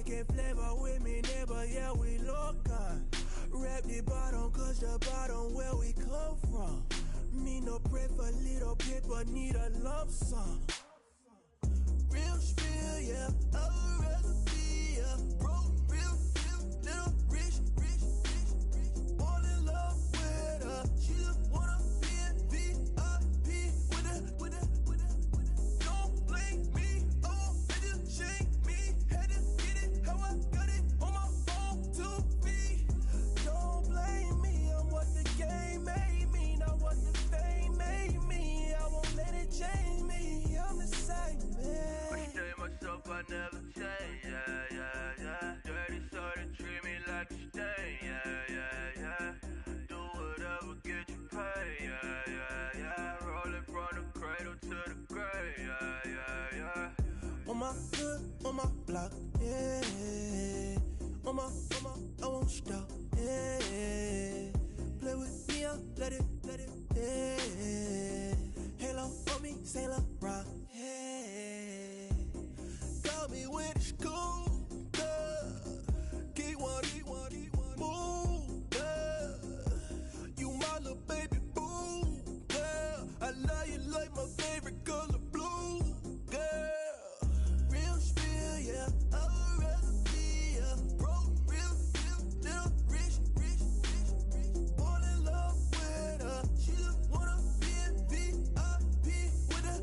Making flavor with me, neighbor, yeah, we local. Rap the bottom, cause the bottom where we come from. Me no pray for little paper, need a lump sum. Real spill, yeah, a recipe, yeah. Broke, real, little rich. All in love with her. She just wanna be in VIP with her. Don't blame me, oh, they just shame me. Had to get it, how I got it on my phone to be. Don't blame me, I'm what the game made me, not what the fame made me. I won't let it change me, I'm the same man. I stay myself, I never change, yeah. Dirty sort of treat me like a stain, yeah. Do whatever, get you paid, yeah. Rolling from the cradle to the grave, yeah. On my hood, on my block, yeah. On my, I won't stop, yeah. Play with me, I'll let it, yeah. Halo on me, Sailor Rock, yeah. Got me with school, Keep one, move, you my little baby boo, girl. I love you like my favorite color blue, girl. Real spill, yeah, a recipe, yeah. Broke, real, little rich. All in love with her. She just wanna be in VIP with her.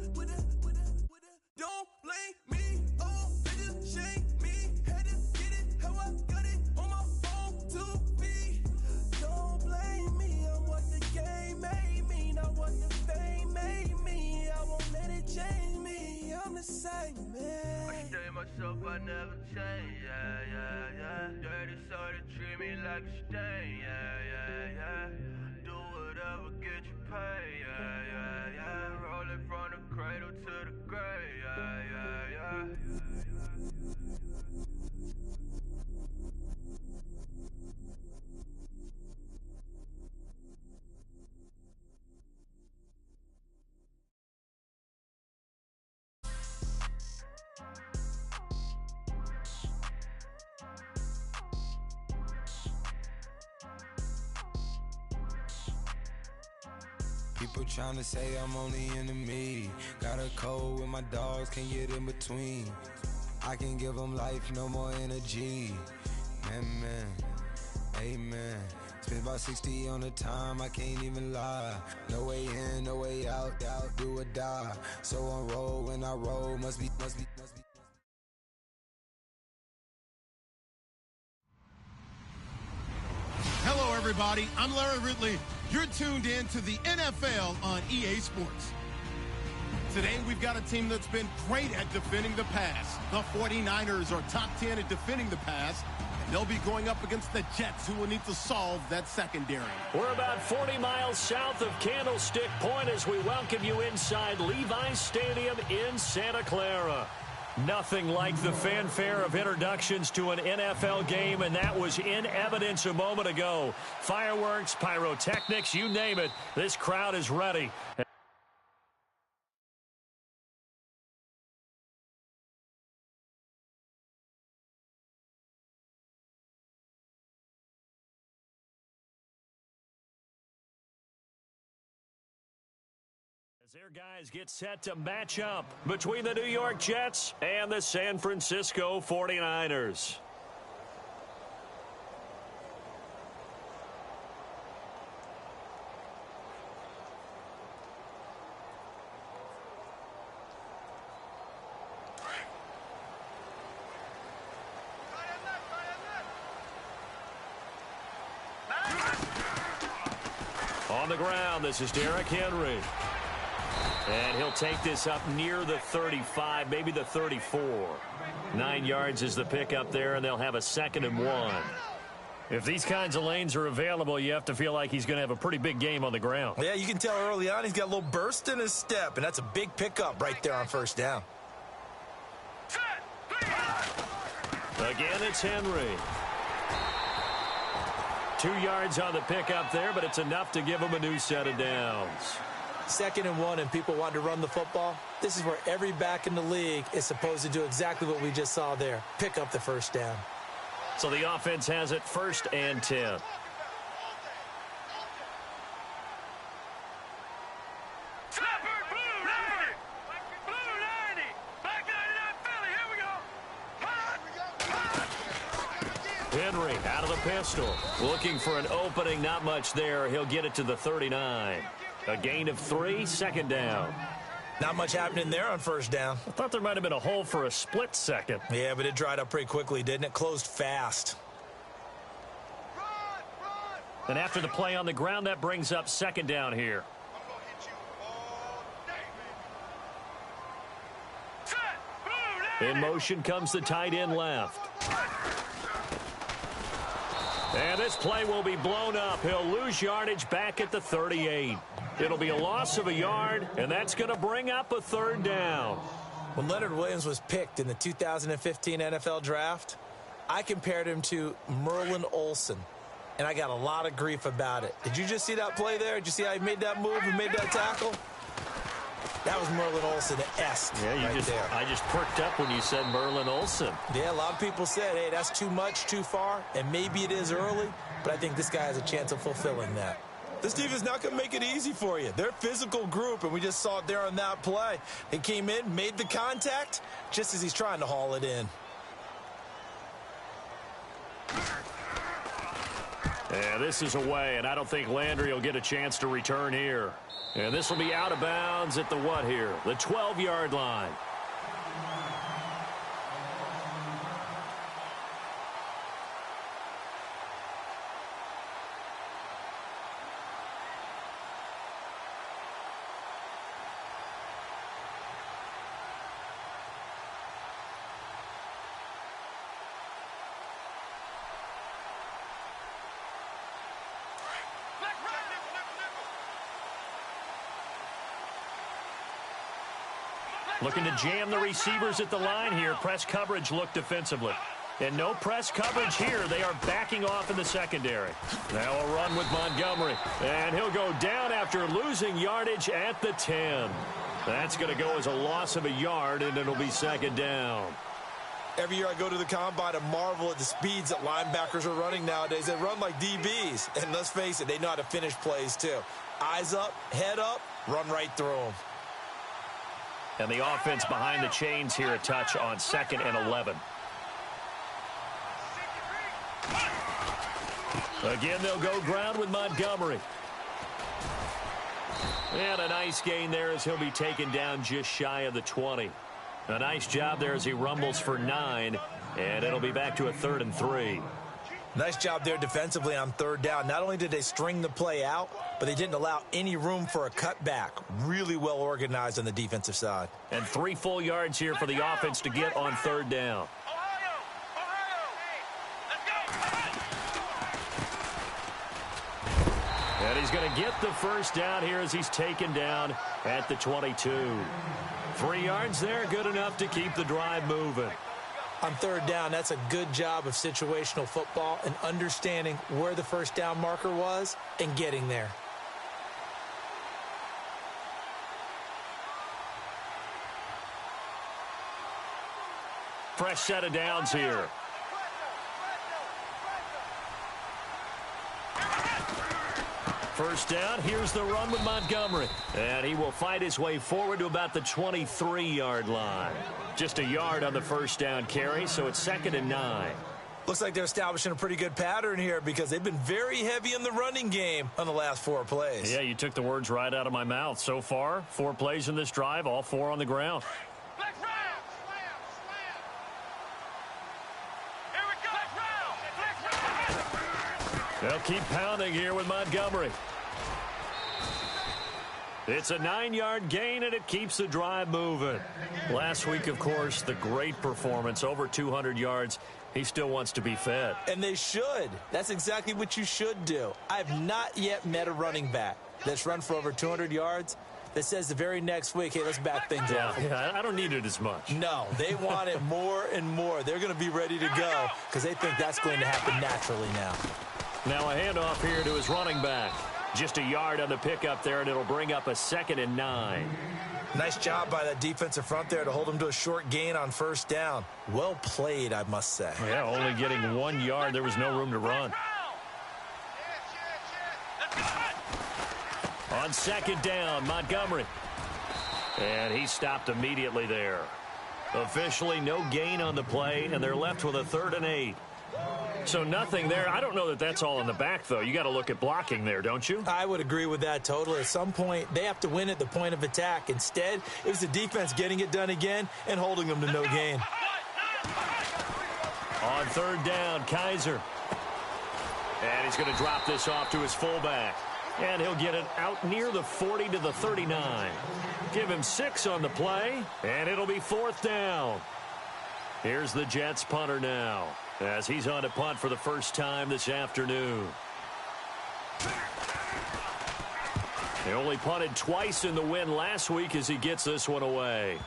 Don't blame me, oh, they just shame me. Had to get it, how I got it on my phone to be. Don't blame me, I'm what the game made me, not what the fame made me. I won't let it change me, I'm the same man. I stay myself, I never change, yeah. Dirty sort of treat me like a stain, yeah. Do whatever, get you paid, yeah. Rolling from the cradle to the grave, yeah. People tryna say I'm on the enemy. Got a cold with my dogs, can't get in between. I can give them life, no more energy. Man, amen. Spent about 60 on the time, I can't even lie. No way in, no way out, do or die. So on roll, when I roll, must be. Hello, everybody. I'm Larry Ridley. You're tuned in to the NFL on EA Sports. Today, we've got a team that's been great at defending the pass. The 49ers are top 10 at defending the pass, and they'll be going up against the Jets, who will need to solve that secondary. We're about 40 miles south of Candlestick Point as we welcome you inside Levi's Stadium in Santa Clara. Nothing like the fanfare of introductions to an NFL game, and that was in evidence a moment ago. Fireworks, pyrotechnics, you name it, this crowd is ready. Their guys get set to match up between the New York Jets and the San Francisco 49ers. On the ground, this is Derrick Henry. And he'll take this up near the 35, maybe the 34. 9 yards is the pickup there, and they'll have a 2nd and 1. If these kinds of lanes are available, you have to feel like he's going to have a pretty big game on the ground. Yeah, you can tell early on he's got a little burst in his step, and that's a big pickup right there on first down. Again, it's Henry. 2 yards on the pickup there, but it's enough to give him a new set of downs. 2nd and 1 and people want to run the football, this is where every back in the league is supposed to do exactly what we just saw there. Pick up the first down. So the offense has it 1st and 10. Henry out of the pistol. Looking for an opening, not much there. He'll get it to the 39. A gain of 3, 2nd down. Not much happening there on 1st down. I thought there might have been a hole for a split second. Yeah, but it dried up pretty quickly, didn't it? Closed fast. And after the play on the ground, that brings up 2nd down here. In motion comes the tight end left. And this play will be blown up. He'll lose yardage back at the 38. It'll be a loss of a yard, and that's going to bring up a 3rd down. When Leonard Williams was picked in the 2015 NFL Draft, I compared him to Merlin Olsen, and I got a lot of grief about it. Did you just see that play there? Did you see how he made that move and made that tackle? That was Merlin Olsen-esque. Yeah, I just perked up when you said Merlin Olsen. Yeah, a lot of people said, hey, that's too much, too far, and maybe it is early, but I think this guy has a chance of fulfilling that. This team is not going to make it easy for you. They're a physical group, and we just saw it there on that play. They came in, made the contact, just as he's trying to haul it in. Yeah, this is away, and I don't think Landry will get a chance to return here. And this will be out of bounds at the what here? The 12-yard line. Looking to jam the receivers at the line here. Press coverage look defensively. And no press coverage here. They are backing off in the secondary. Now a run with Montgomery. And he'll go down after losing yardage at the 10. That's going to go as a loss of a yard, and it'll be 2nd down. Every year I go to the combine and marvel at the speeds that linebackers are running nowadays. They run like DBs. And let's face it, they know how to finish plays too. Eyes up, head up, run right through them. And the offense behind the chains here, a touch on 2nd and 11. Again, they'll go ground with Montgomery. And a nice gain there as he'll be taken down just shy of the 20. A nice job there as he rumbles for 9, and it'll be back to a 3rd and 3. Nice job there defensively on 3rd down. Not only did they string the play out, but they didn't allow any room for a cutback. Really well organized on the defensive side. And 3 full yards here for the offense to get on 3rd down. And he's going to get the 1st down here as he's taken down at the 22. 3 yards there, good enough to keep the drive moving. On 3rd down, that's a good job of situational football and understanding where the 1st down marker was and getting there. Fresh set of downs here. First down, here's the run with Montgomery. And he will fight his way forward to about the 23-yard line. Just a yard on the 1st down carry, so it's 2nd and 9. Looks like they're establishing a pretty good pattern here because they've been very heavy in the running game on the last 4 plays. Yeah, you took the words right out of my mouth. So far, 4 plays in this drive, all 4 on the ground. They'll keep pounding here with Montgomery. It's a 9-yard gain, and it keeps the drive moving. Last week, of course, the great performance, over 200 yards. He still wants to be fed. And they should. That's exactly what you should do. I've not yet met a running back that's run for over 200 yards that says the very next week, hey, let's back things up. Yeah, I don't need it as much. No, they want it more and more. They're going to be ready to go because they think that's going to happen naturally now. Now a handoff here to his running back. Just a yard on the pickup there, and it'll bring up a 2nd and 9. Nice job by that defensive front there to hold him to a short gain on first down. Well played, I must say. Yeah, only getting 1 yard. There was no room to run. On 2nd down, Montgomery. And he stopped immediately there. Officially no gain on the play, and they're left with a 3rd and 8. So nothing there. I don't know that that's all in the back, though. You got to look at blocking there, don't you? I would agree with that totally. At some point, they have to win at the point of attack. Instead, it was the defense getting it done again and holding them to no gain. On 3rd down, Kaiser. And he's going to drop this off to his fullback. And he'll get it out near the 40 to the 39. Give him 6 on the play, and it'll be 4th down. Here's the Jets punter now, as he's on to punt for the first time this afternoon. He only punted twice in the win last week as he gets this one away.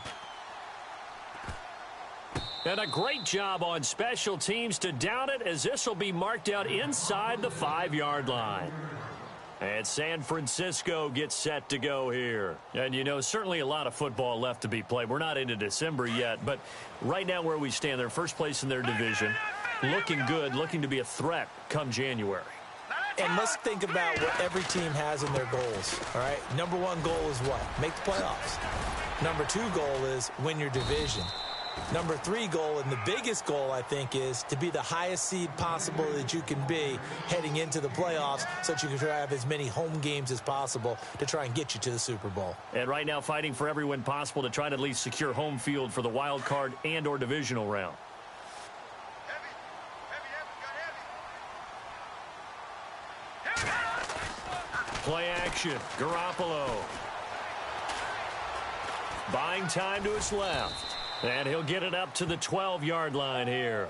And a great job on special teams to down it, as this will be marked out inside the 5-yard line. And San Francisco gets set to go here. And, you know, certainly a lot of football left to be played. We're not into December yet, but right now where we stand, they're first place in their division. Looking good, looking to be a threat come January. And let's think about what every team has in their goals, all right? Number 1 goal is what? Make the playoffs. Number 2 goal is win your division. Number 3 goal, and the biggest goal, I think, is to be the highest seed possible that you can be heading into the playoffs so that you can try to have as many home games as possible to try and get you to the Super Bowl. And right now fighting for every win possible to try to at least secure home field for the wild card and or divisional round. Play action, Garoppolo. Buying time to his left. And he'll get it up to the 12-yard line here.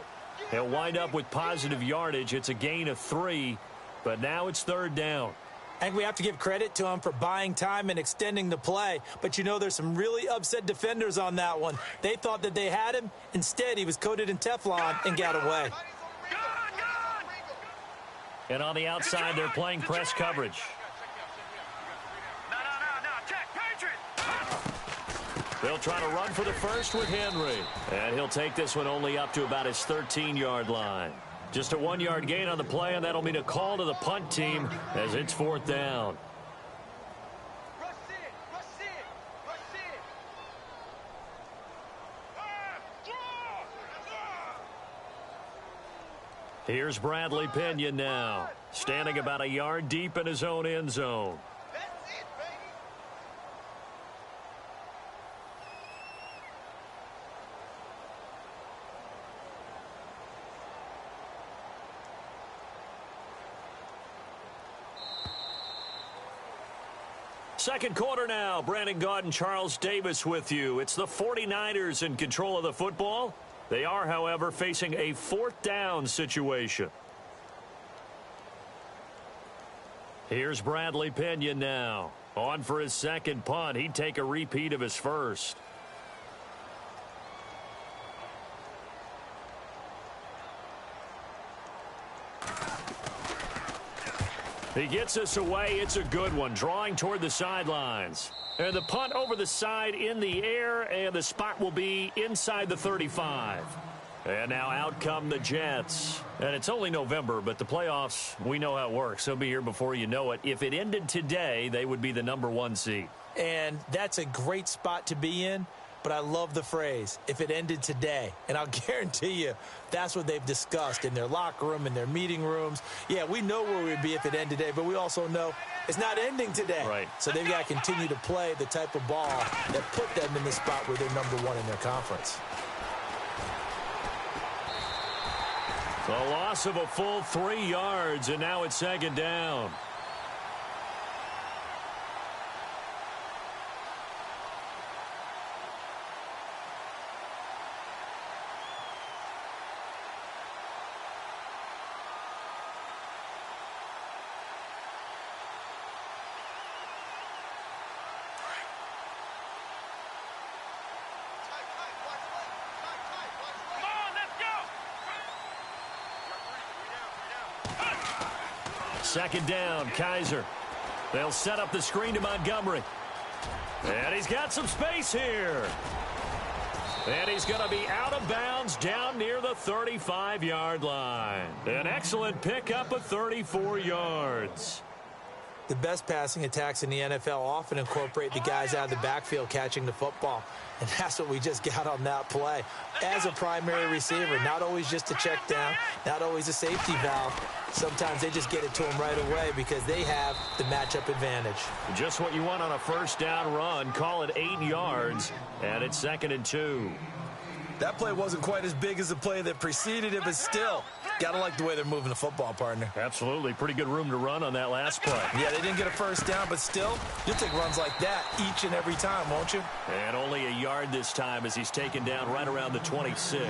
He'll wind up with positive yardage. It's a gain of 3, but now it's 3rd down. And we have to give credit to him for buying time and extending the play. But, you know, there's some really upset defenders on that one. They thought that they had him. Instead, he was coated in Teflon and got away. And on the outside, they're playing press coverage. They'll try to run for the first with Henry. And he'll take this one only up to about his 13-yard line. Just a 1-yard gain on the play, and that'll mean a call to the punt team as it's 4th down. Here's Bradley Pinion now, standing about a yard deep in his own end zone. Second quarter now. Brandon Gaud and Charles Davis with you. It's the 49ers in control of the football. They are, however, facing a 4th down situation. Here's Bradley Pinion now. On for his second punt. He'd take a repeat of his first. He gets us away. It's a good one. Drawing toward the sidelines. And the punt over the side in the air, and the spot will be inside the 35. And now out come the Jets. And it's only November, but the playoffs, we know how it works. They'll be here before you know it. If it ended today, they would be the number 1 seed. And that's a great spot to be in. But I love the phrase, if it ended today. And I'll guarantee you, that's what they've discussed in their locker room, in their meeting rooms. Yeah, we know where we'd be if it ended today, but we also know it's not ending today. Right. So they've got to continue to play the type of ball that put them in the spot where they're number 1 in their conference. The loss of a full 3 yards, and now it's 2nd down. Second down, Kaiser. They'll set up the screen to Montgomery. And he's got some space here. And he's going to be out of bounds down near the 35-yard line. An excellent pickup of 34 yards. The best passing attacks in the NFL often incorporate the guys out of the backfield catching the football. And that's what we just got on that play. As a primary receiver, not always just a check down, not always a safety valve. Sometimes they just get it to him right away because they have the matchup advantage. Just what you want on a first down run. Call it 8 yards, and it's 2nd and 2. That play wasn't quite as big as the play that preceded it, but still, gotta like the way they're moving the football, partner. Absolutely. Pretty good room to run on that last play. Yeah, they didn't get a first down, but still, you'll take runs like that each and every time, won't you? And only a yard this time as he's taken down right around the 26.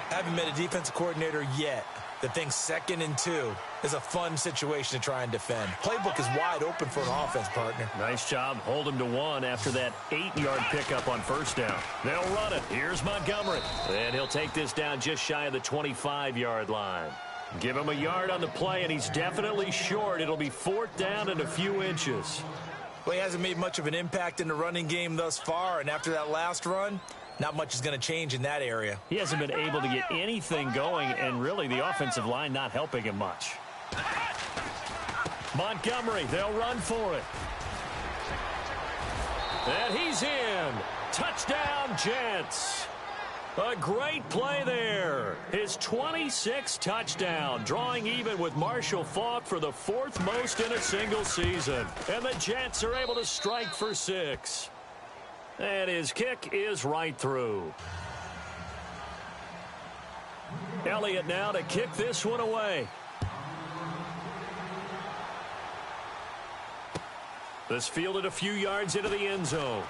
Haven't met a defensive coordinator yet that thinks 2nd and 2 is a fun situation to try and defend. Playbook is wide open for an offense, partner. Nice job. Hold him to 1 after that 8-yard pickup on first down. They'll run it. Here's Montgomery. And he'll take this down just shy of the 25-yard line. Give him a yard on the play, and he's definitely short. It'll be 4th down and a few inches. Well, he hasn't made much of an impact in the running game thus far, and after that last run, not much is going to change in that area. He hasn't been able to get anything going, and really the offensive line not helping him much. Montgomery, they'll run for it. And he's in. Touchdown, Jets. A great play there. His 26th touchdown, drawing even with Marshall Faulk for the 4th most in a single season. And the Jets are able to strike for 6. And his kick is right through. Elliott now to kick this one away. This fielded a few yards into the end zone.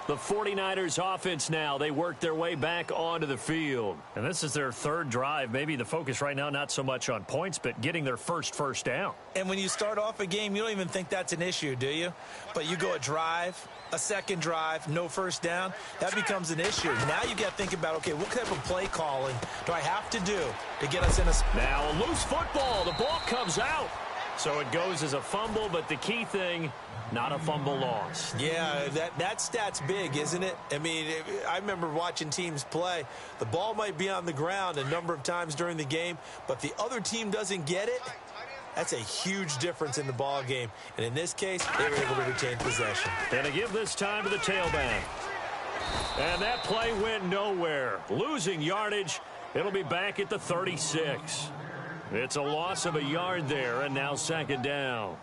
The 49ers offense now, they work their way back onto the field. And this is their 3rd drive. Maybe the focus right now not so much on points, but getting their first down. And when you start off a game, you don't even think that's an issue, do you? But you go a drive, a 2nd drive, no first down, that becomes an issue. Now you got to think about, okay, what type of play calling do I have to do to get us in a... Now a loose football. The ball comes out. So it goes as a fumble, but the key thing, not a fumble loss. Yeah, that stat's big, isn't it? I mean, I remember watching teams play. The ball might be on the ground a number of times during the game, but the other team doesn't get it. That's a huge difference in the ball game. And in this case, they were able to retain possession. And to give this time to the tailback. And that play went nowhere. Losing yardage. It'll be back at the 36. It's a loss of a yard there, and now 2nd down.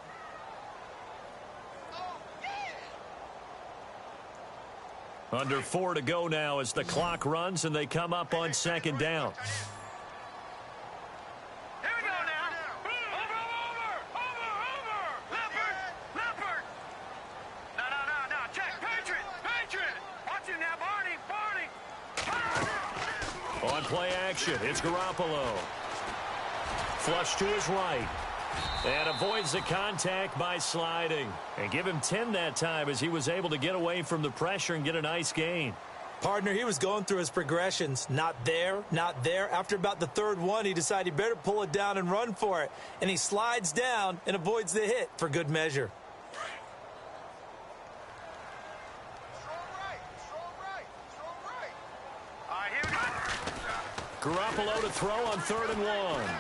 Under 4 to go now as the clock runs, and they come up on 2nd down. Here we go now. Over. Leopard. No. Check. Patriot. Watch it now, Barney. On play action, it's Garoppolo. Flush to his right. And avoids the contact by sliding. And give him 10 that time as he was able to get away from the pressure and get a nice gain. Partner, he was going through his progressions. Not there. After about the 3rd one, he decided he better pull it down and run for it. And he slides down and avoids the hit for good measure. All right, here we go. Garoppolo to throw on 3rd and 1.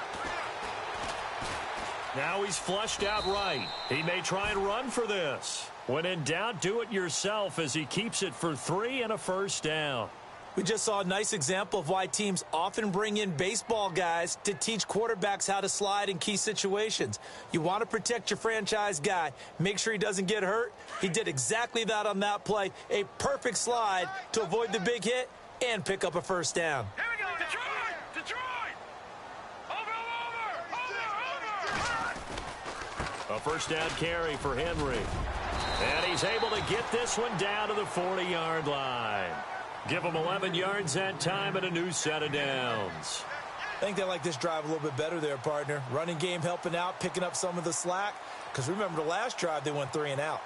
Now he's flushed out right. He may try and run for this. When in doubt, do it yourself as he keeps it for 3 and a first down. We just saw a nice example of why teams often bring in baseball guys to teach quarterbacks how to slide in key situations. You want to protect your franchise guy. Make sure he doesn't get hurt. He did exactly that on that play. A perfect slide to avoid the big hit and pick up a first down. Here we go. Detroit. Over. A first down carry for Henry. And he's able to get this one down to the 40-yard line. Give him 11 yards that time and a new set of downs. I think they like this drive a little bit better there, partner. Running game helping out, picking up some of the slack. Because remember the last drive, they went 3 and out.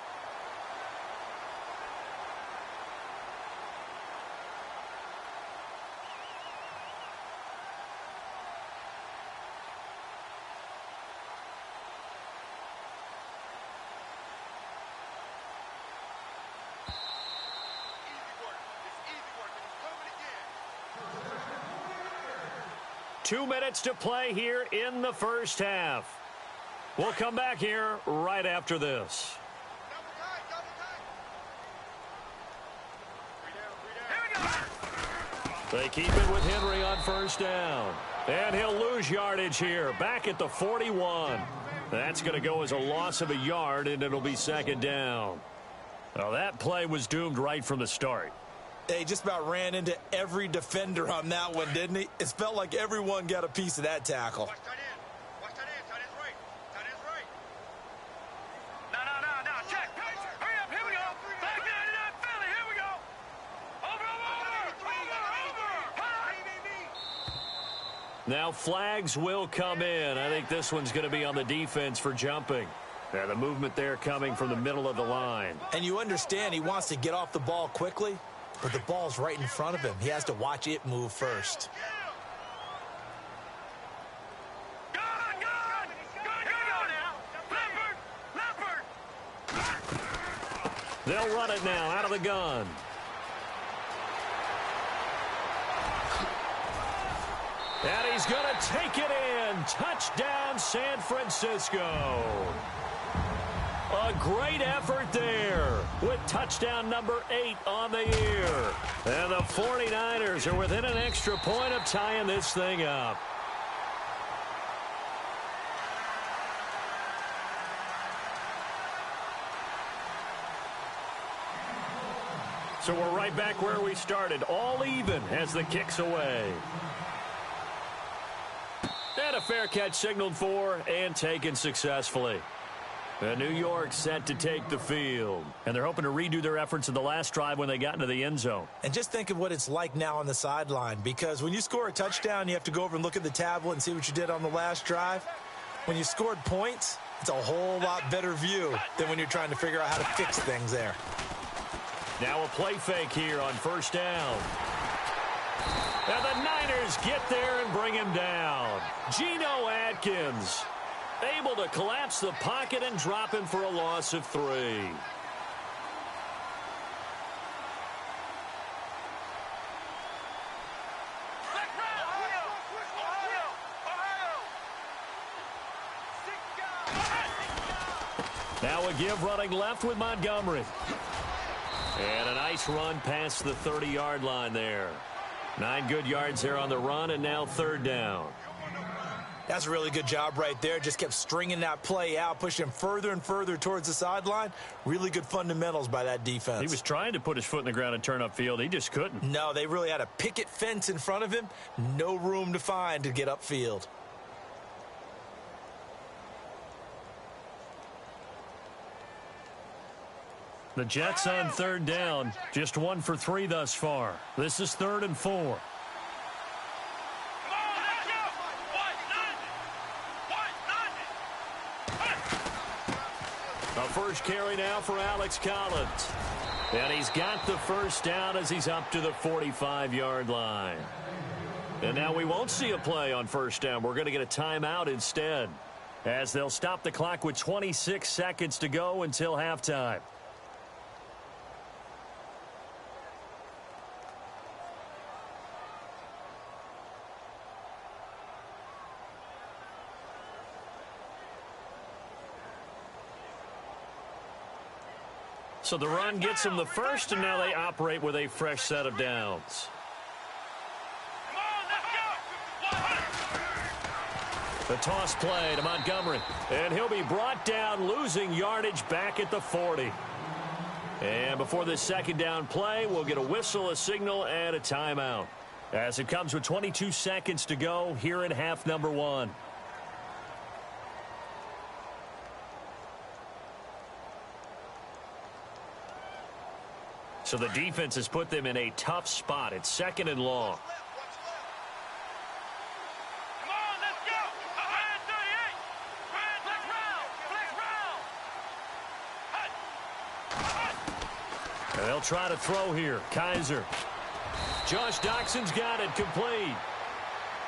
2 minutes to play here in the first half. We'll come back here right after this. They keep it with Henry on first down. And he'll lose yardage here, back at the 41. That's going to go as a loss of a yard, and it'll be second down. Well, that play was doomed right from the start. He just about ran into every defender on that one, didn't he? It felt like everyone got a piece of that tackle. Watch that in. Watch that in. That is right. That is right. No. Check. Hurry up. Here we go. Back there to that Philly. Here we go. Over. Now flags will come in. I think this one's going to be on the defense for jumping. Yeah, the movement there coming from the middle of the line. And you understand he wants to get off the ball quickly, but the ball's right in front of him. He has to watch it move first. They'll run it now out of the gun. And he's going to take it in. Touchdown, San Francisco. A great effort there with touchdown number 8 on the year. And the 49ers are within an extra point of tying this thing up. So we're right back where we started, all even as the kick's away. And a fair catch signaled for and taken successfully. And New York set to take the field. And they're hoping to redo their efforts in the last drive when they got into the end zone. And just think of what it's like now on the sideline, because when you score a touchdown, you have to go over and look at the tablet and see what you did on the last drive. When you scored points, it's a whole lot better view than when you're trying to figure out how to fix things there. Now a play fake here on first down. And the Niners get there and bring him down. Geno Atkins able to collapse the pocket and drop him for a loss of 3. Now a give running left with Montgomery. And a nice run past the 30-yard line there. 9 good yards there on the run, and now third down. That's a really good job right there. Just kept stringing that play out, pushing him further and further towards the sideline. Really good fundamentals by that defense. He was trying to put his foot in the ground and turn upfield. He just couldn't. No, they really had a picket fence in front of him. No room to find to get upfield. The Jets on third down, just 1 for 3 thus far. This is 3rd and 4. A first carry now for Alex Collins. And he's got the first down as he's up to the 45-yard line. And now we won't see a play on first down. We're going to get a timeout instead, as they'll stop the clock with 26 seconds to go until halftime. So the run gets them the first, and now they operate with a fresh set of downs. The toss play to Montgomery, and he'll be brought down, losing yardage back at the 40. And before this second down play, we'll get a whistle, a signal, and a timeout, as it comes with 22 seconds to go here in half number 1. So the defense has put them in a tough spot. It's 2nd and long. Come on, let's go. 38. And they'll try to throw here. Kaiser. Josh Doxson's got it complete.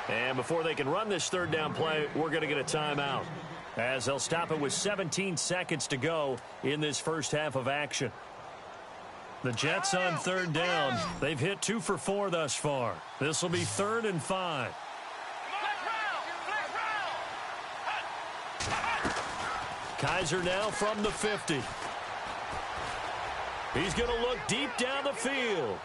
And before they can run this third down play, we're going to get a timeout, as they'll stop it with 17 seconds to go in this first half of action. The Jets on third down. They've hit 2 for 4 thus far. This will be 3rd and 5. Kaiser now from the 50. He's going to look deep down the field.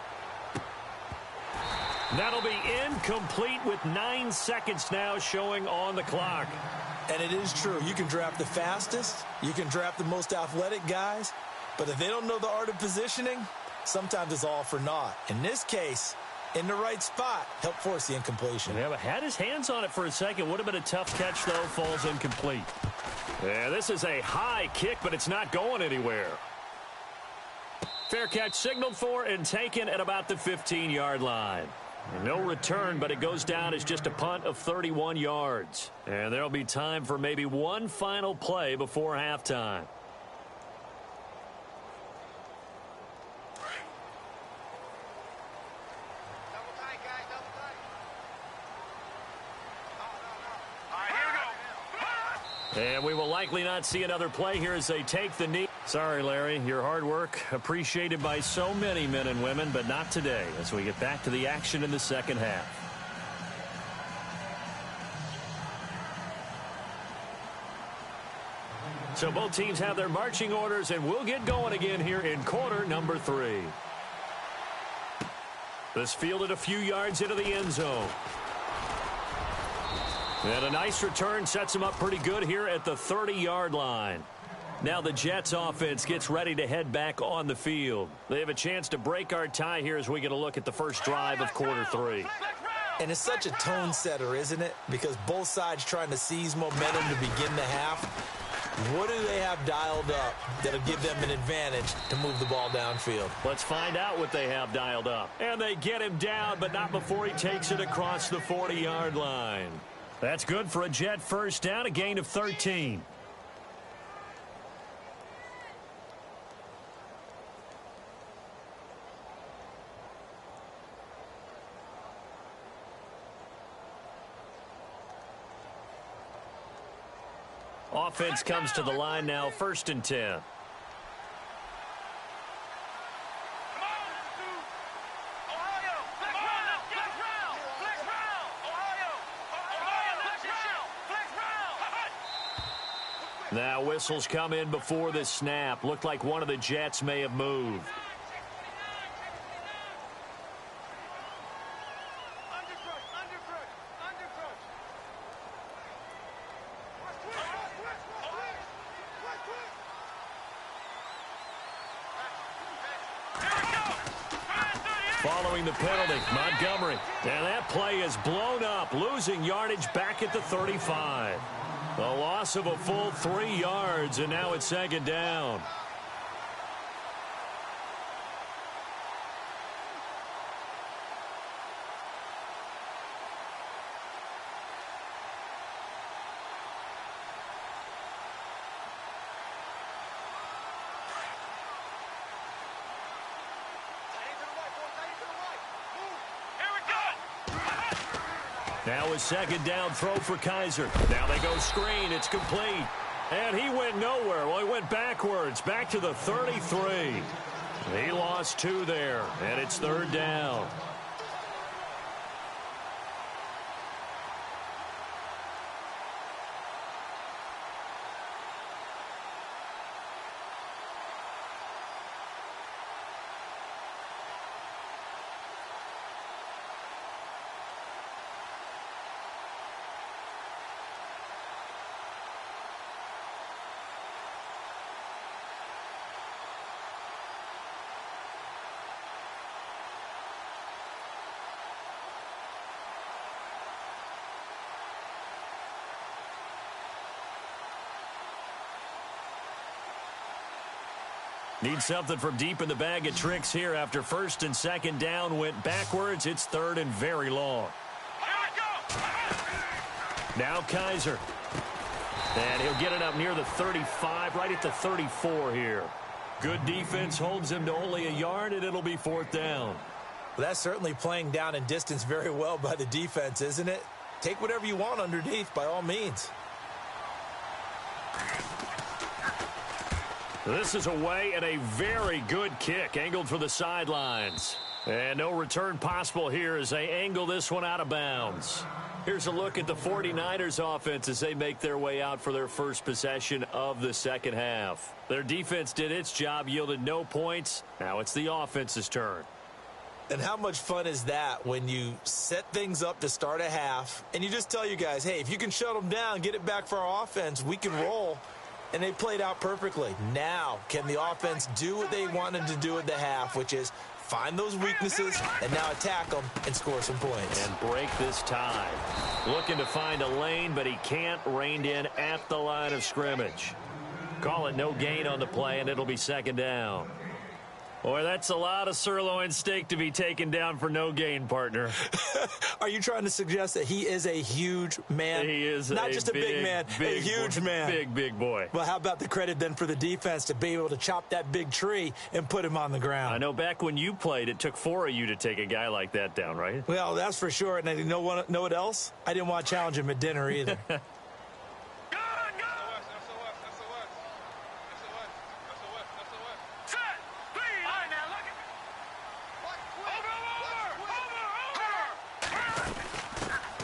That'll be incomplete with 9 seconds now showing on the clock. And it is true. You can draft the fastest. You can draft the most athletic guys. But if they don't know the art of positioning, sometimes it's all for naught. In this case, in the right spot, help force the incompletion. Yeah, but had his hands on it for a second. Would have been a tough catch, though. Falls incomplete. Yeah, this is a high kick, but it's not going anywhere. Fair catch signaled for and taken at about the 15-yard line. No return, but it goes down as just a punt of 31 yards. And there'll be time for maybe one final play before halftime. And we will likely not see another play here as they take the knee. Sorry, Larry, your hard work appreciated by so many men and women, but not today as we get back to the action in the second half. So both teams have their marching orders, and we'll get going again here in quarter number 3. This fielded a few yards into the end zone. And a nice return sets them up pretty good here at the 30-yard line. Now the Jets offense gets ready to head back on the field. They have a chance to break our tie here as we get a look at the first drive of quarter 3. And it's such a tone setter, isn't it? Because both sides trying to seize momentum to begin the half. What do they have dialed up that'll give them an advantage to move the ball downfield? Let's find out what they have dialed up. And they get him down, but not before he takes it across the 40-yard line. That's good for a Jet first down, a gain of 13. Offense comes to the line now, 1st and 10. Now whistles come in before the snap. Looked like one of the Jets may have moved. Following the penalty, Montgomery. And that play is blown up, losing yardage back at the 35. The loss of a full 3 yards, and now it's 2nd down. Now a 2nd down throw for Kaiser. Now they go screen. It's complete. And he went nowhere. Well, he went backwards, back to the 33. He lost 2 there, and it's 3rd down. Need something from deep in the bag of tricks here after 1st and 2nd down went backwards. It's 3rd and very long. Now Kaiser. And he'll get it up near the 35, right at the 34 here. Good defense holds him to only a yard, and it'll be 4th down. Well, that's certainly playing down in distance very well by the defense, isn't it? Take whatever you want underneath, by all means. This is away and a very good kick angled for the sidelines. And no return possible here as they angle this one out of bounds. Here's a look at the 49ers offense as they make their way out for their first possession of the second half. Their defense did its job, yielded no points. Now it's the offense's turn. And how much fun is that when you set things up to start a half and you just tell you guys, hey, if you can shut them down, get it back for our offense, we can roll. And they played out perfectly. Now, can the offense do what they wanted to do at the half, which is find those weaknesses and now attack them and score some points. And break this tie. Looking to find a lane, but he can't. Reined in at the line of scrimmage. Call it no gain on the play, and it'll be second down. Boy, that's a lot of sirloin steak to be taken down for no gain, partner. Are you trying to suggest that he is a huge man? He is not just a big man, a huge man. Big boy. Well, how about the credit then for the defense to be able to chop that big tree and put him on the ground? I know back when you played, it took 4 of you to take a guy like that down, right? Well, that's for sure. And you know what else? I didn't want to challenge him at dinner either.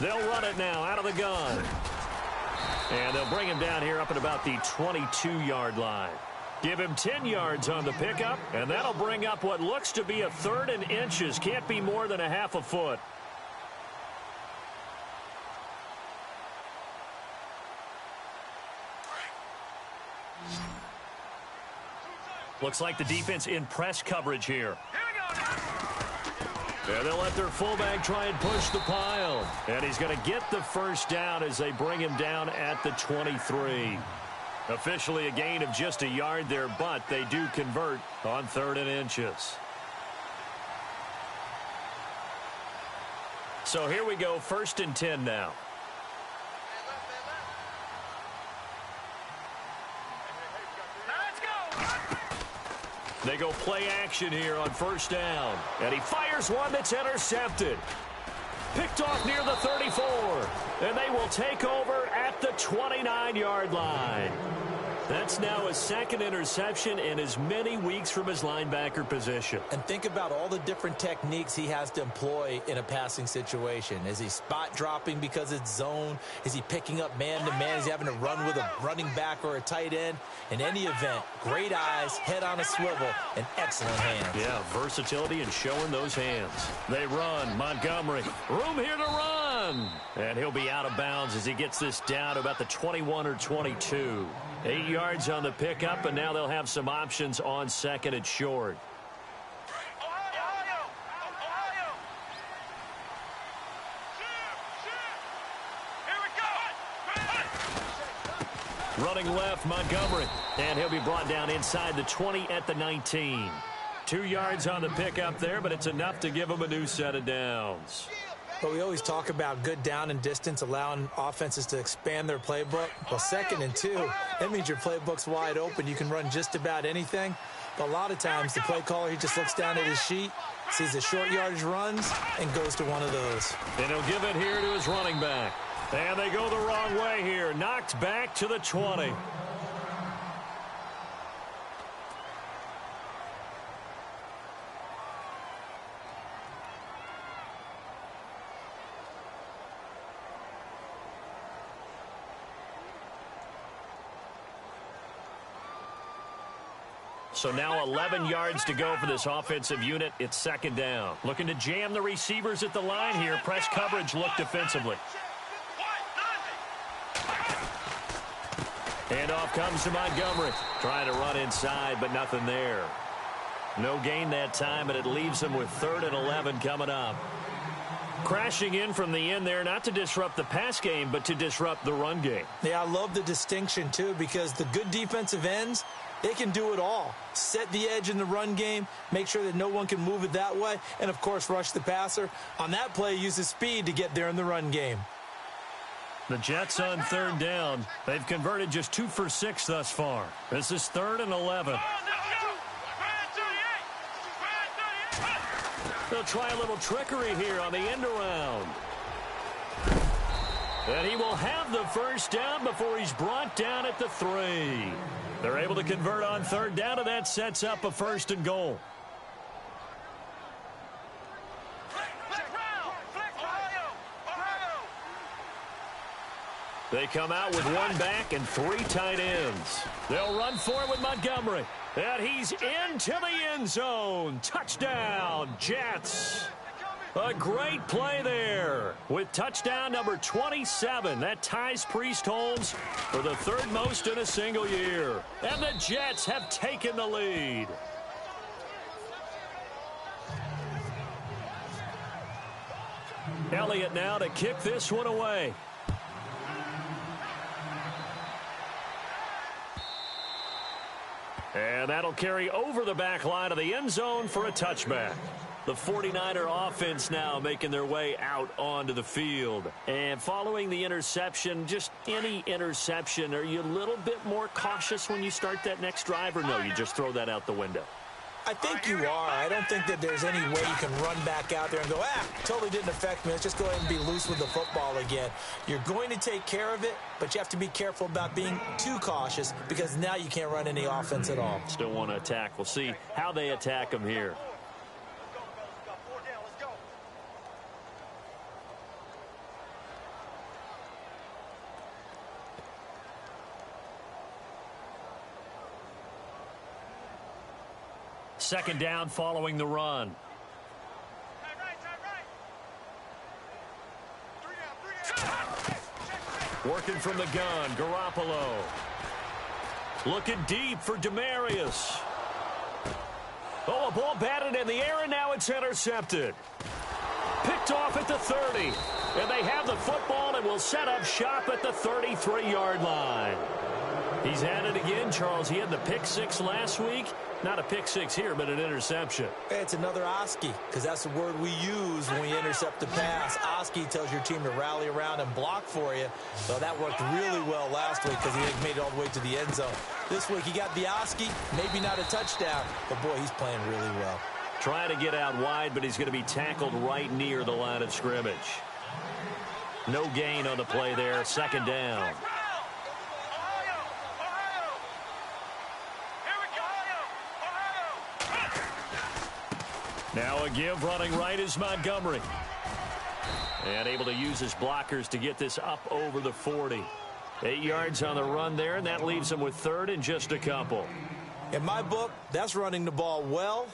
They'll run it now out of the gun. And they'll bring him down here up at about the 22-yard line. Give him 10 yards on the pickup, and that'll bring up what looks to be a 3rd and inches. Can't be more than a half a foot. Looks like the defense in press coverage here. Yeah, they'll let their fullback try and push the pile. And he's going to get the first down as they bring him down at the 23. Officially a gain of just a yard there, but they do convert on 3rd and inches. So here we go, 1st and 10 now. They go play action here on 1st down. And he fires one that's intercepted. Picked off near the 34. And they will take over at the 29-yard line. That's now his 2nd interception in as many weeks from his linebacker position. And think about all the different techniques he has to employ in a passing situation. Is he spot dropping because it's zone? Is he picking up man-to-man? Is he having to run with a running back or a tight end? In any event, great eyes, head on a swivel, and excellent hands. Yeah, versatility and showing those hands. They run. Montgomery. Room here to run. And he'll be out of bounds as he gets this down to about the 21 or 22. 8 yards on the pickup, and now they'll have some options on 2nd and short. Running left, Montgomery. And he'll be brought down inside the 20 at the 19. 2 yards on the pickup there, but it's enough to give him a new set of downs. But we always talk about good down and distance, allowing offenses to expand their playbook. Well, 2nd and 2, that means your playbook's wide open. You can run just about anything. But a lot of times, the play caller, he just looks down at his sheet, sees the short yardage runs, and goes to one of those. And he'll give it here to his running back. And they go the wrong way here. Knocked back to the 20. So now 11 yards to go for this offensive unit. It's 2nd down. Looking to jam the receivers at the line here. Press coverage look defensively. And off comes to Montgomery. Trying to run inside, but nothing there. No gain that time, and it leaves them with 3rd and 11 coming up. Crashing in from the end there, not to disrupt the pass game, but to disrupt the run game. Yeah, I love the distinction, too, because the good defensive ends, they can do it all. Set the edge in the run game, make sure that no one can move it that way, and, of course, rush the passer. On that play, use his speed to get there in the run game. The Jets on 3rd down. They've converted just 2 for 6 thus far. This is 3rd and 11. They'll try a little trickery here on the end around. And he will have the first down before he's brought down at the 3. They're able to convert on 3rd down, and that sets up a 1st and goal. They come out with one back and 3 tight ends. They'll run for it with Montgomery. And he's into the end zone. Touchdown, Jets. A great play there with touchdown number 27. That ties Priest-Holmes for the 3rd most in a single year. And the Jets have taken the lead. Elliott now to kick this one away. And that'll carry over the back line of the end zone for a touchback. The 49er offense now making their way out onto the field. And following the interception, just any interception, are you a little bit more cautious when you start that next drive, or no, you just throw that out the window? I think you are. I don't think that there's any way you can run back out there and go, totally didn't affect me. Let's just go ahead and be loose with the football again. You're going to take care of it, but you have to be careful about being too cautious because now you can't run any offense at all. Still want to attack. We'll see how they attack them here. Second down following the run. Working from the gun, Garoppolo. Looking deep for Demarius. Oh, a ball batted in the air, and now it's intercepted. Picked off at the 30. And they have the football and will set up shop at the 33-yard line. He's at it again, Charles. He had the pick 6 last week. Not a pick 6 here, but an interception. It's another Oski, because that's the word we use when we intercept the pass. Oski tells your team to rally around and block for you. So that worked really well last week because he made it all the way to the end zone. This week he got the Oski, maybe not a touchdown, but boy, he's playing really well. Trying to get out wide, but he's going to be tackled right near the line of scrimmage. No gain on the play there, second down. Now a give running right is Montgomery. And able to use his blockers to get this up over the 40. 8 yards on the run there, and that leaves him with 3rd and just a couple. In my book, that's running the ball well,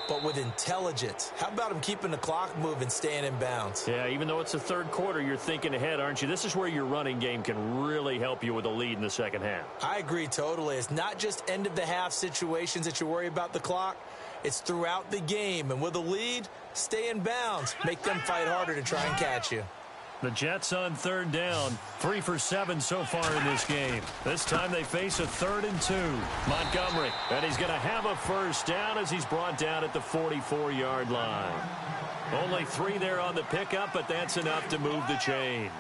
but with intelligence. How about him keeping the clock moving, staying in bounds? Yeah, even though it's the 3rd quarter, you're thinking ahead, aren't you? This is where your running game can really help you with a lead in the second half. I agree totally. It's not just end-of-the-half situations that you worry about the clock. It's throughout the game, and with a lead, stay in bounds. Make them fight harder to try and catch you. The Jets on 3rd down, 3 for 7 so far in this game. This time they face a 3rd and 2. Montgomery, and he's going to have a first down as he's brought down at the 44-yard line. Only 3 there on the pickup, but that's enough to move the chains.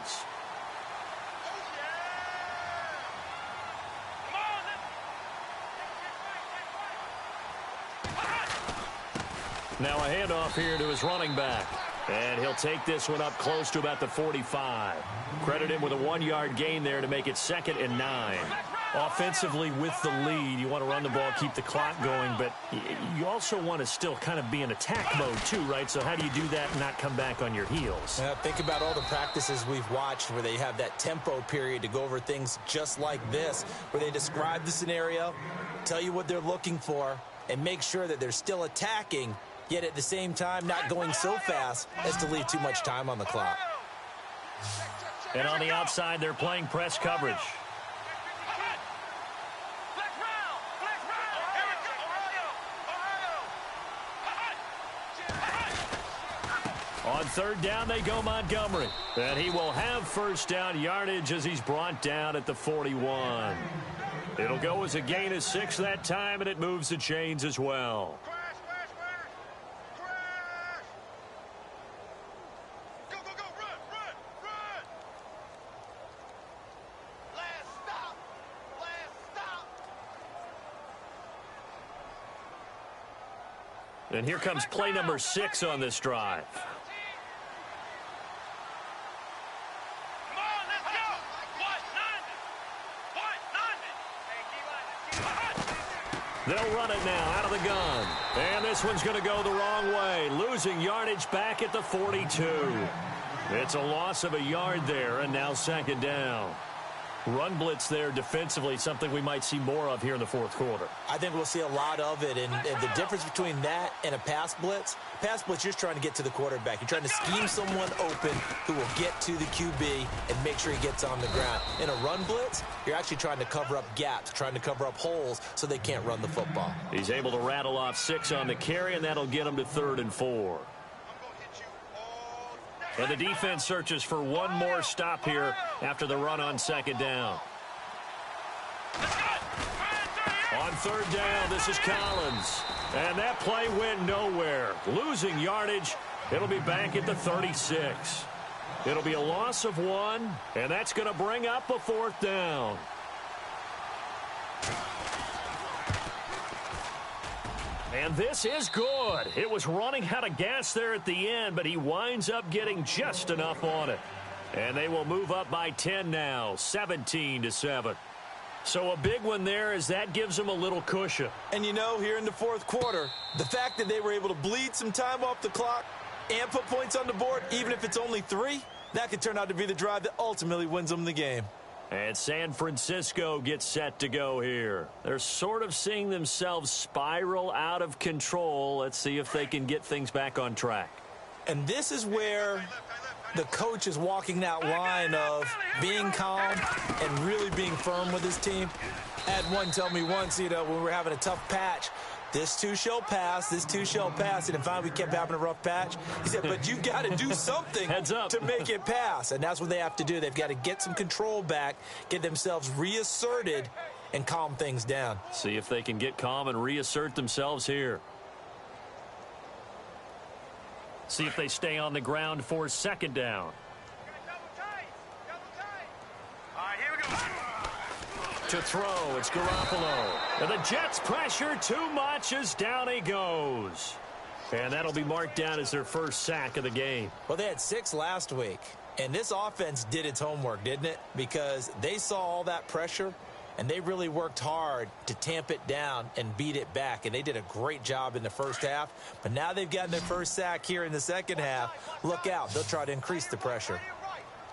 Now a handoff here to his running back. And he'll take this one up close to about the 45. Credit him with a 1-yard gain there to make it 2nd and 9. Offensively with the lead, you want to run the ball, keep the clock going, but you also want to still kind of be in attack mode too, right? So how do you do that and not come back on your heels? Yeah, think about all the practices we've watched where they have that tempo period to go over things just like this, where they describe the scenario, tell you what they're looking for, and make sure that they're still attacking, yet at the same time not going so fast as to leave too much time on the clock. And on the outside, they're playing press coverage. On 3rd down, they go Montgomery. And he will have first down yardage as he's brought down at the 41. It'll go as a gain of 6 that time, and it moves the chains as well. And here comes play number 6 on this drive. They'll run it now out of the gun. And this one's going to go the wrong way, losing yardage back at the 42. It's a loss of a yard there, and now second down. Run blitz there defensively, something we might see more of here in the fourth quarter. I think we'll see a lot of it, and the difference between that and a pass blitz, you're just trying to get to the quarterback. You're trying to scheme someone open who will get to the QB and make sure he gets on the ground. In a run blitz, you're actually trying to cover up gaps, trying to cover up holes so they can't run the football. He's able to rattle off 6 on the carry, and that'll get him to 3rd and 4. And the defense searches for one more stop here after the run on second down. On 3rd down, this is Collins. And that play went nowhere. Losing yardage. It'll be back at the 36. It'll be a loss of 1, and that's going to bring up a 4th down. And this is good. It was running out of gas there at the end, but he winds up getting just enough on it. And they will move up by 10 now, 17-7. So a big one there as that gives them a little cushion. And you know, here in the fourth quarter, the fact that they were able to bleed some time off the clock and put points on the board, even if it's only 3, that could turn out to be the drive that ultimately wins them the game. And San Francisco gets set to go here. They're sort of seeing themselves spiral out of control. Let's see if they can get things back on track. And this is where the coach is walking that line of being calm and really being firm with his team. I had one tell me once, when we were having a tough patch, this too shall pass, this too shall pass. And finally we kept having a rough patch. He said, but you got to do something to make it pass. And that's what they have to do. They've got to get some control back, get themselves reasserted, and calm things down. See if they can get calm and reassert themselves here. See if they stay on the ground for second down. To throw, it's Garoppolo. And the Jets pressure too much as down he goes. And that'll be marked down as their first sack of the game. Well, they had 6 last week. And this offense did its homework, didn't it? Because they saw all that pressure, and they really worked hard to tamp it down and beat it back. And they did a great job in the first half. But now they've gotten their first sack here in the second half. Look out. They'll try to increase the pressure.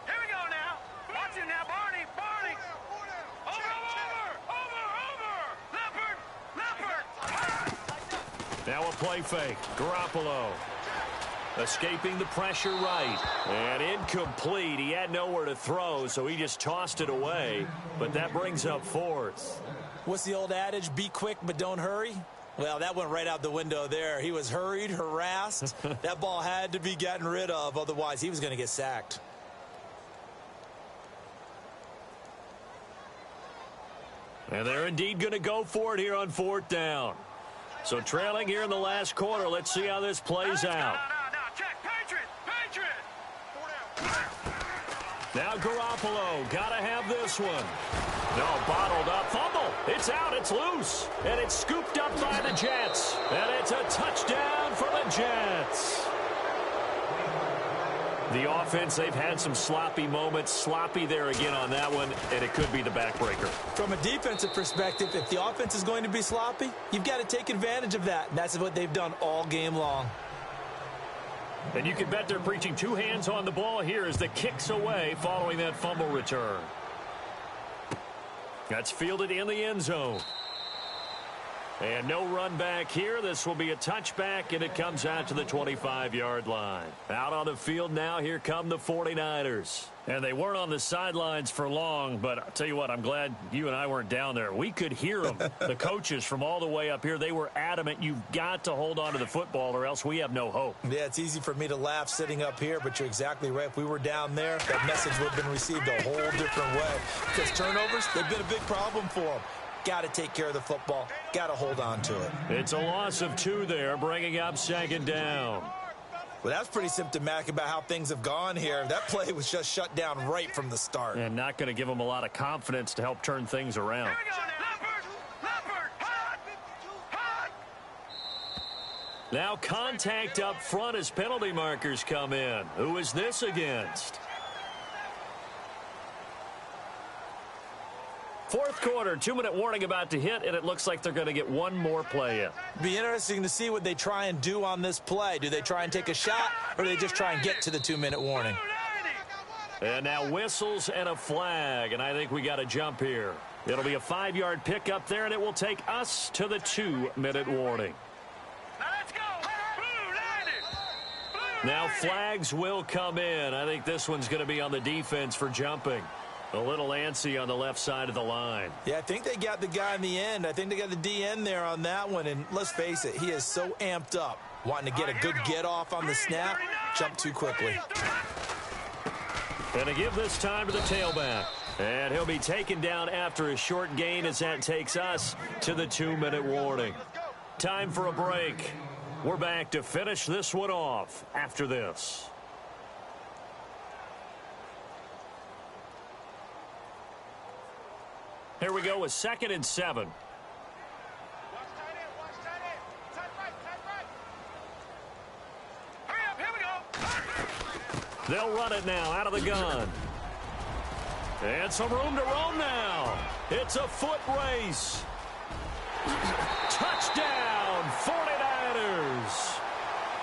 Here we go now. Watch it now, Barney. Leopard. Now a play fake. Garoppolo escaping the pressure right. And incomplete. He had nowhere to throw, so he just tossed it away. But that brings up 4th. What's the old adage? Be quick, but don't hurry. Well, that went right out the window there. He was hurried, harassed. That ball had to be gotten rid of. Otherwise, he was going to get sacked. And they're indeed going to go for it here on 4th down. So trailing here in the last quarter. Let's see how this plays out. Now Garoppolo, gotta have this one. No, bottled up, fumble. It's out, it's loose. And it's scooped up by the Jets. And it's a touchdown for the Jets. The offense, they've had some sloppy moments. Sloppy there again on that one, and it could be the backbreaker. From a defensive perspective, if the offense is going to be sloppy, you've got to take advantage of that. And that's what they've done all game long. And you can bet they're preaching 2 hands on the ball here as the kick's away following that fumble return. That's fielded in the end zone. And no run back here. This will be a touchback, and it comes out to the 25-yard line. Out on the field now, here come the 49ers. And they weren't on the sidelines for long, but I'll tell you what, I'm glad you and I weren't down there. We could hear them, the coaches from all the way up here. They were adamant, you've got to hold on to the football or else we have no hope. Yeah, it's easy for me to laugh sitting up here, but you're exactly right. If we were down there, that message would have been received a whole different way. Because turnovers, they've been a big problem for them. Got to take care of the football. Got to hold on to it. It's a loss of 2 there, bringing up second down. Well, that's pretty symptomatic about how things have gone here. That play was just shut down right from the start. And not going to give them a lot of confidence to help turn things around. Now contact up front as penalty markers come in. Who is this against? Fourth quarter, 2-minute warning about to hit, and it looks like they're going to get one more play in. Be interesting to see what they try and do on this play. Do they try and take a shot, or do they just try and get to the 2-minute warning? And now whistles and a flag, and I think we got a jump here. It'll be a 5-yard pickup there, and it will take us to the 2-minute warning. Now let's go. Blue 90. Now flags will come in. I think this one's going to be on the defense for jumping. A little antsy on the left side of the line. Yeah, I think they got the guy in the end. I think they got the DN there on that one. And let's face it, he is so amped up, wanting to get a good get-off on the snap, jump too quickly. And to give this time to the tailback. And he'll be taken down after a short gain as that takes us to the 2-minute warning. Time for a break. We're back to finish this one off after this. Here we go with 2nd and 7. Watch tight end. Watch tight end. Tight right. Tight right. Hurry up. Here we go. They'll run it now out of the gun. And some room to roam now. It's a foot race. Touchdown, 49ers.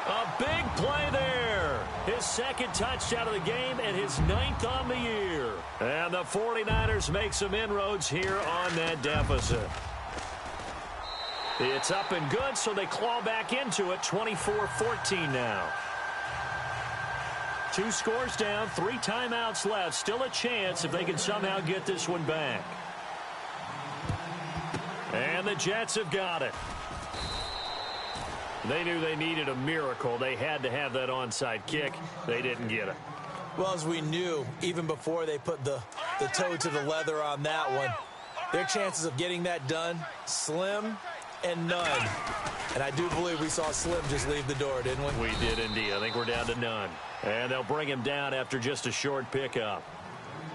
A big play there. His 2nd touchdown of the game and his 9th on the year. And the 49ers make some inroads here on that deficit. It's up and good, so they claw back into it, 24-14 now. 2 scores down, 3 timeouts left. Still a chance if they can somehow get this one back. And the Jets have got it. They knew they needed a miracle. They had to have that onside kick. They didn't get it. Well, as we knew, even before they put the toe to the leather on that one, their chances of getting that done, slim and none. And I do believe we saw Slim just leave the door, didn't we? We did indeed. I think we're down to none. And they'll bring him down after just a short pickup.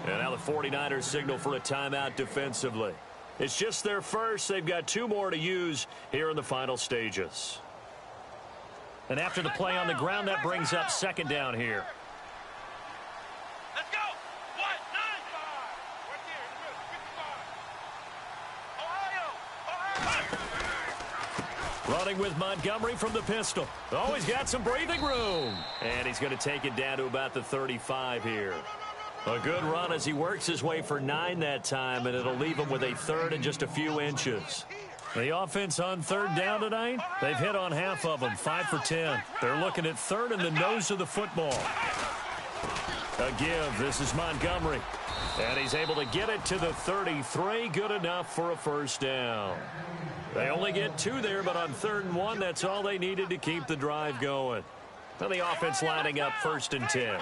And now the 49ers signal for a timeout defensively. It's just their first. They've got 2 more to use here in the final stages. And after the play on the ground, that brings up 2nd down here. Let's go. 1-9. Right there. Ohio. Running with Montgomery from the pistol. Oh, he's got some breathing room. And he's going to take it down to about the 35 here. A good run as he works his way for 9 that time, and it'll leave him with a 3rd and just a few inches. The offense on 3rd down tonight, they've hit on half of them, 5 for 10. They're looking at 3rd and the nose of the football. A give. This is Montgomery. And he's able to get it to the 33. Good enough for a 1st down. They only get 2 there, but on 3rd and 1, that's all they needed to keep the drive going. Now the offense lining up 1st and 10.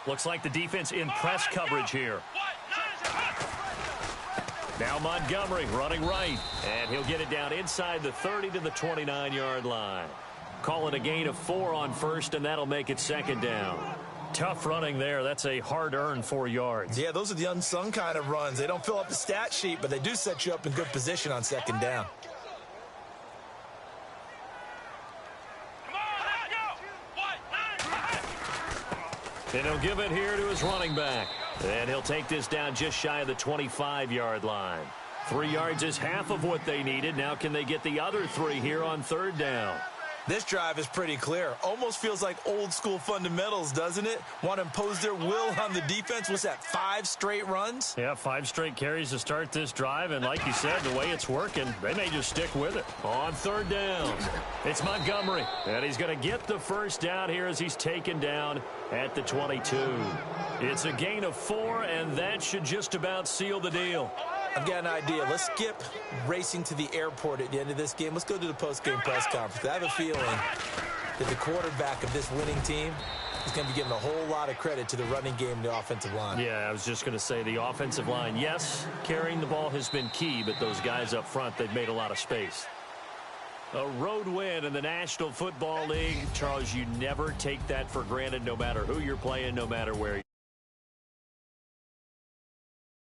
Looks like the defense in press coverage here. Now Montgomery running right, and he'll get it down inside the 30 to the 29-yard line. Call it a gain of 4 on 1st, and that'll make it 2nd down. Tough running there. That's a hard-earned 4 yards. Yeah, those are the unsung kind of runs. They don't fill up the stat sheet, but they do set you up in good position on 2nd down. And he'll give it here to his running back. And he'll take this down just shy of the 25-yard line. 3 yards is half of what they needed. Now can they get the other 3 here on 3rd down? This drive is pretty clear. Almost feels like old-school fundamentals, doesn't it? Want to impose their will on the defense. What's that, 5 straight runs? Yeah, 5 straight carries to start this drive. And like you said, the way it's working, they may just stick with it. On 3rd down, it's Montgomery. And he's going to get the 1st down here as he's taken down at the 22. It's a gain of 4, and that should just about seal the deal. I've got an idea. Let's skip racing to the airport at the end of this game. Let's go to the post-game press conference. I have a feeling that the quarterback of this winning team is going to be giving a whole lot of credit to the running game and the offensive line. Yeah, I was just going to say the offensive line, yes, carrying the ball has been key, but those guys up front, they've made a lot of space. A road win in the National Football League. Charles, you never take that for granted no matter who you're playing, no matter where.